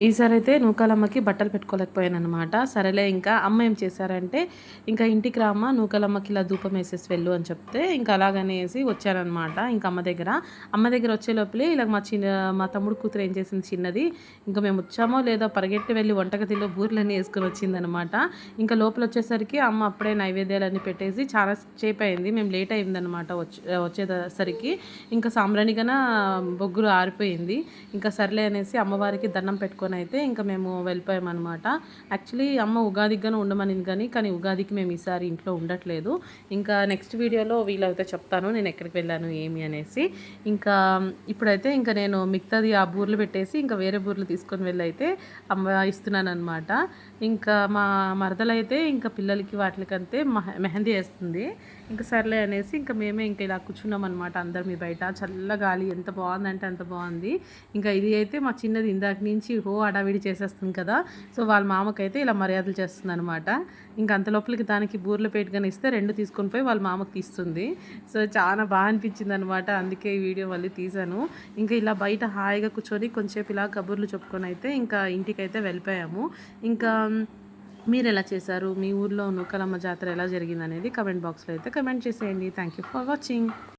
ఈసారైతే నూకాలమ్మకి బట్టలు పెట్టుకోలేకపోయాననమాట. సరేలే ఇంకా అమ్మ ఏం చేశారంటే, ఇంకా ఇంటికి రామ్మా నూకాలమ్మకి ఇలా ధూపం వేసేసి వెళ్ళు అని చెప్తే, ఇంకా అలాగనేసి వచ్చాననమాట. ఇంక అమ్మ దగ్గర. అమ్మ దగ్గర వచ్చే లోపలే ఇలా మా తమ్ముడు కూతురు ఏం చేసింది చిన్నది, ఇంక మేము వచ్చామో లేదో పరిగెట్టి వెళ్ళి వంటగదిలో బూరెలన్నీ యేసుకొని వచ్చిందనమాట. ఇంకా లోపలొచ్చేసరికి అమ్మ అప్పుడే నైవేద్యాలన్నీ పెట్టేసి చాలా సేపు అయింది. మేము లేట్ అయిందనమాట వచ్చేసరికి. ఇంకా సాంబ్రాణిగన బొగ్గులు ఆరిపోయింది. ఇంకా సర్లే అనేసి అమ్మవారికి దండం పెట్టుకొని అయితే ఇంకా మేము వెళ్ళిపోయామన్నమాట. యాక్చువల్లీ అమ్మ ఉగాదికి గాను ఉండమనింది కానీ ఉగాదికి మేము ఈసారి ఇంట్లో ఉండట్లేదు. ఇంకా నెక్స్ట్ వీడియోలో వీలైతే చెప్తాను నేను ఎక్కడికి వెళ్ళాను ఏమి అనేసి. ఇంకా ఇప్పుడైతే ఇంకా నేను మిగతాది ఆ బూర్లు పెట్టేసి ఇంకా వేరే బూర్లు తీసుకొని వెళ్ళి అయితే అమ్మ ఇస్తున్నానమాట. ఇంకా మా మరదలైతే ఇంకా పిల్లలకి వాటికంతే మెహందీ వేస్తుంది. ఇంకా సర్లే అనేసి ఇంకా మేమే ఇంకా ఇలా కూర్చున్నాం అనమాట అందరం మీ బయట. చల్ల గాలి ఎంత బాగుందంటే అంత బాగుంది. ఇంకా ఇది అయితే మా చిన్నది ఇందాక నుంచి హడావిడి చేసేస్తుంది కదా. సో వాళ్ళ మామకైతే ఇలా మర్యాదలు చేస్తుంది అనమాట. ఇంకా అంత లోపలికి దానికి బూర్ల పేటగానే ఇస్తే 2 తీసుకొని పోయి వాళ్ళ మామకి తీస్తుంది. సో చాలా బాగా అనిపించింది అనమాట. అందుకే ఈ వీడియో మళ్ళీ తీశాను. ఇంకా ఇలా బయట హాయిగా కూర్చొని కొంచెంసేపు ఇలా కబుర్లు చెప్పుకొని అయితే ఇంకా ఇంటికైతే వెళ్ళిపోయాము. ఇంకా మీరు ఎలా చేశారు? మీ ఊర్లో నూకాలమ్మ జాతర ఎలా జరిగిందనేది కమెంట్ బాక్స్లో అయితే కమెంట్ చేసేయండి. Thank you for watching.